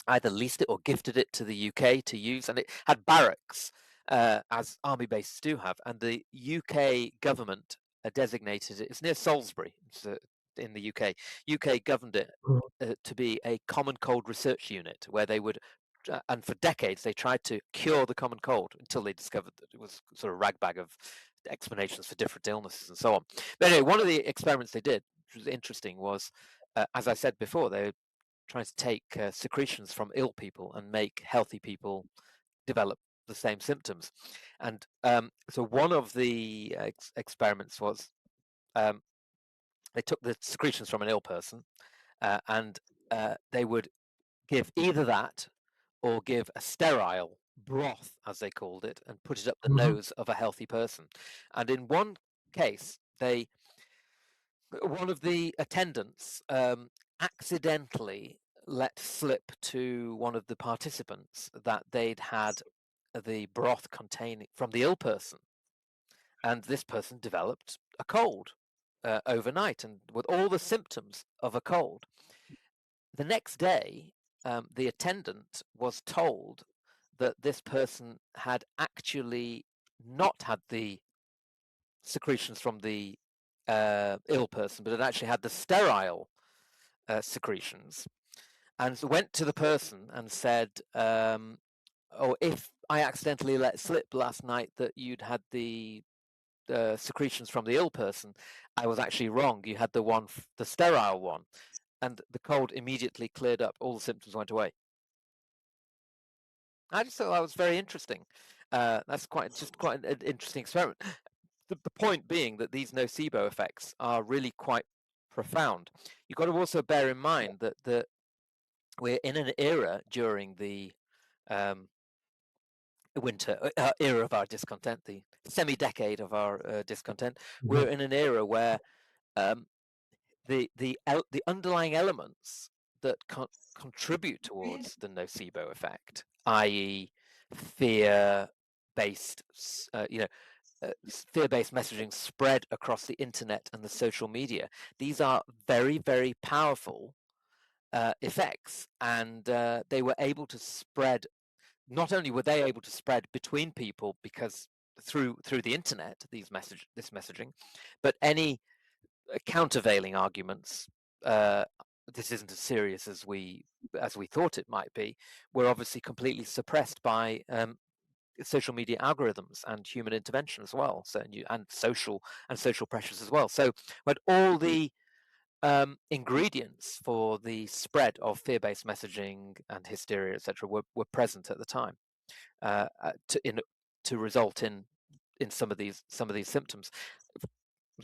either leased it or gifted it to the UK to use, and it had barracks, as army bases do have. And the UK government designated it. It's near Salisbury, in the UK. UK governed it Mhm. to be a common cold research unit where they would. And for decades, they tried to cure the common cold until they discovered that it was sort of ragbag of explanations for different illnesses and so on. But anyway, one of the experiments they did, which was interesting, was, as I said before, they trying to take secretions from ill people and make healthy people develop the same symptoms. And so one of the experiments was, um, they took the secretions from an ill person, and they would give either that or give a sterile broth, as they called it, and put it up the Mhm. nose of a healthy person. And in one case, one of the attendants accidentally let slip to one of the participants that they'd had the broth containing from the ill person, and this person developed a cold overnight and with all the symptoms of a cold. The next day, the attendant was told that this person had actually not had the secretions from the ill person, but had actually had the sterile secretions, and so went to the person and said, "Oh, if I accidentally let slip last night that you'd had the secretions from the ill person, I was actually wrong. You had the sterile one." And the cold immediately cleared up. All the symptoms went away. I just thought that was very interesting. That's quite an interesting experiment. The point being that these nocebo effects are really quite profound. You've got to also bear in mind that we're in an era during the um, winter era of our discontent, the semi-decade of our discontent. Mhm. We're in an era where um, the underlying elements that contribute towards the nocebo effect, i.e., fear-based, fear-based messaging spread across the internet and the social media. These are very, very powerful effects, and they were able to spread. Not only were they able to spread between people because through the internet, this messaging, but any countervailing arguments. Uh, this isn't as serious as we thought it might be. Were obviously completely suppressed by social media algorithms and human intervention as well. So and social pressures as well. So, but all the ingredients for the spread of fear-based messaging and hysteria, etc., were present at the time uh, to in to result in some of these symptoms.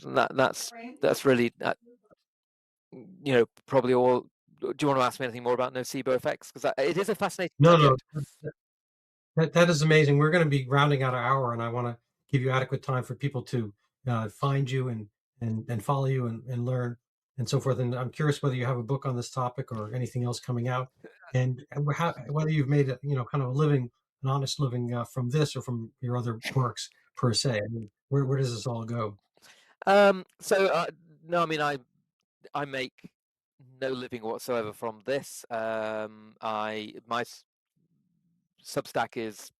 That's really probably all. Do you want to ask me anything more about nocebo effects? Because it is a fascinating No, no, subject. that is amazing. We're going to be rounding out our hour, and I want to give you adequate time for people to find you and follow you and learn and so forth. And I'm curious whether you have a book on this topic or anything else coming out, and whether you've made a kind of a living, an honest living from this or from your other works per se. I mean, where does this all go? So no, I mean I make no living whatsoever from this. I my Substack is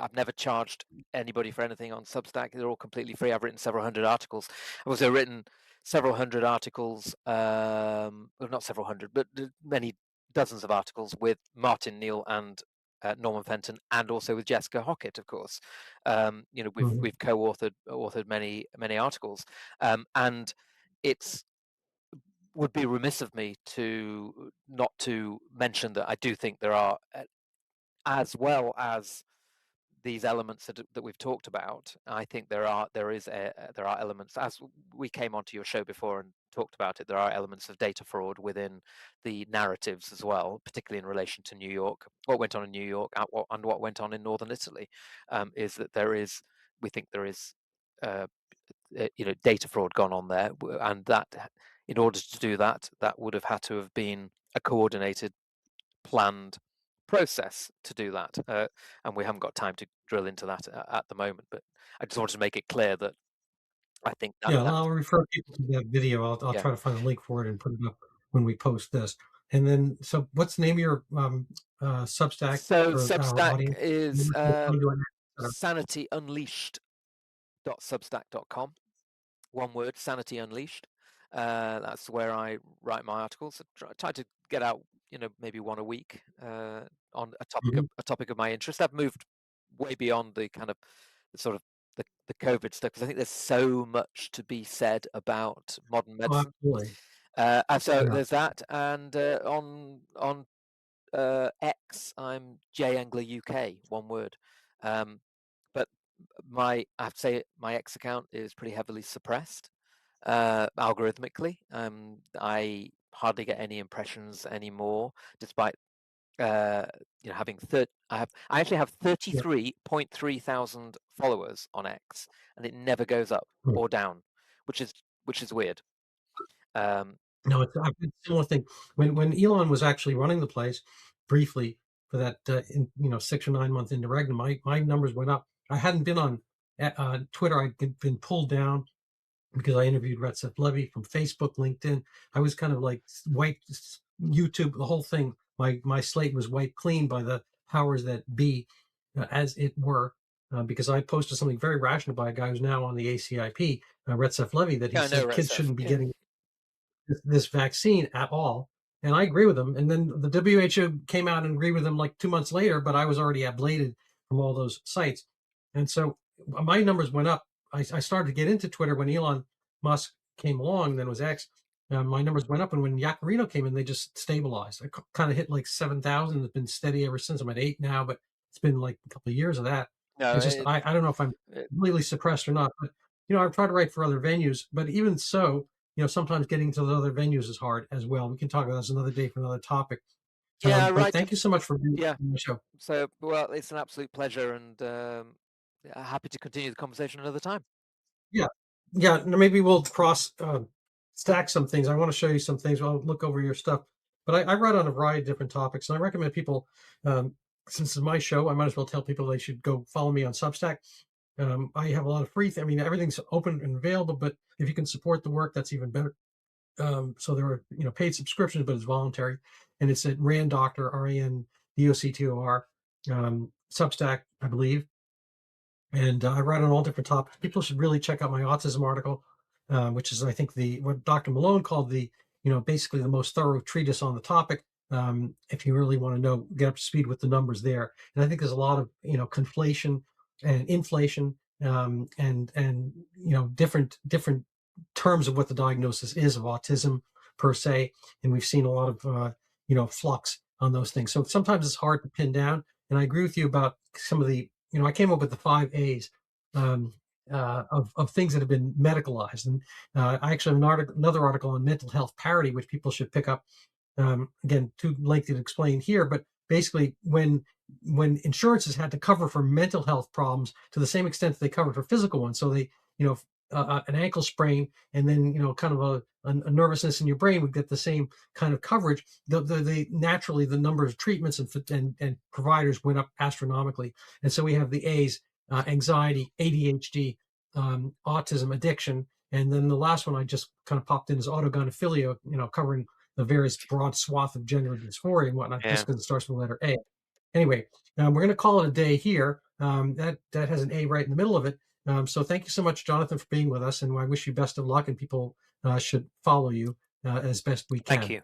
I've never charged anybody for anything on Substack. They're all completely free. I've written several hundred articles. I've also written several hundred articles, well, not several hundred, but many dozens of articles with Martin Neal and Norman Fenton, and also with Jessica Hockett, of course. Mhm. We've co-authored many articles, and it's would be remiss of me to not to mention that I do think there are, as well as these elements that we've talked about. I think there are elements, as we came onto your show before and talked about it. There are elements of data fraud within the narratives as well, particularly in relation to New York. What went on in New York and what went on in northern Italy is that we think there is uh, data fraud gone on there, and that in order to do that, that would have had to have been a coordinated, planned process to do that, and we haven't got time to drill into that at the moment. But I just wanted to make it clear that I think that Yeah, that I'll refer people to that video. I'll yeah. try to find a link for it and put it up when we post this. And then, so what's the name of your Substack So for our Substack audience? is Uh, sanityunleashed.substack.com. One word, Sanity Unleashed. That's where I write my articles. I try to get out, maybe one a week on a topic of my interest. I've moved way beyond the kind of the sort of the COVID stuff, because I think there's so much to be said about modern Oh, medicine. absolutely. And so Yeah. there's that, and on X, I'm J Engler UK, one word. But I have to say, my X account is pretty heavily suppressed algorithmically. I hardly get any impressions anymore, despite having I actually have Yeah. 33.3 thousand followers on X, and it never goes up Hmm. or down, which is weird. No, I've had a similar thing. When Elon was actually running the place briefly for that, 6 or 9 month interregnum, my numbers went up. I hadn't been on Twitter. I'd been pulled down because I interviewed Retzef Levy from Facebook, LinkedIn. I was kind of like wiped, YouTube, the whole thing. My slate was wiped clean by the powers that be, as it were, because I posted something very rational by a guy who's now on the ACIP, Retzef Levy, that he Yeah, I know said kids Retzef. shouldn't be Yeah. getting this vaccine at all. And I agree with him. And then the WHO came out and agreed with him like 2 months later, but I was already ablated from all those sites. And so my numbers went up. I started to get into Twitter when Elon Musk came along, then it was X. My numbers went up. And when Yacarino came in, they just stabilized. I kind of hit like 7,000. It's been steady ever since. I'm at 8 now, but it's been like a couple of years of that. No, It's just, I don't know if I'm completely suppressed or not, but, I've tried to write for other venues, but even so, sometimes getting to the other venues is hard as well. We can talk about this another day for another topic. yeah, But right. thank you so much for being Yeah. on the show. So, well, it's an absolute pleasure, and happy to continue the conversation another time. Yeah. Yeah. Maybe we'll cross stack some things. I want to show you some things. I'll look over your stuff. But I write on a variety of different topics, and I recommend people, since it's my show, I might as well tell people they should go follow me on Substack. I have a lot of free, everything's open and available, but if you can support the work, that's even better. So there are paid subscriptions, but it's voluntary, and it's at Rand Doctor, RANDOCTOR, Substack, I believe. And I write on all different topics. People should really check out my autism article, which is, I think, what Dr. Malone called basically the most thorough treatise on the topic. If you really want to get up to speed with the numbers there. And I think there's a lot of, conflation and inflation, and different terms of what the diagnosis is of autism per se. And we've seen a lot of, flux on those things. So sometimes it's hard to pin down. And I agree with you about some of the, I came up with the 5 A's, of things that have been medicalized. And I actually have another article on mental health parity, which people should pick up. Again, too lengthy to explain here, but basically when insurances had to cover for mental health problems to the same extent that they covered for physical ones, so they, an ankle sprain and then, kind of a nervousness in your brain would get the same kind of coverage. Naturally, the number of treatments and providers went up astronomically. And so we have the A's, anxiety, ADHD, autism, addiction. And then the last one I just kind of popped in is autogonophilia, covering the various broad swath of gender dysphoria and whatnot, just because it starts with the letter A. Anyway, we're going to call it a day here. That has an A right in the middle of it. So thank you so much, Jonathan, for being with us, and I wish you best of luck, and people should follow you as best we can. Thank you.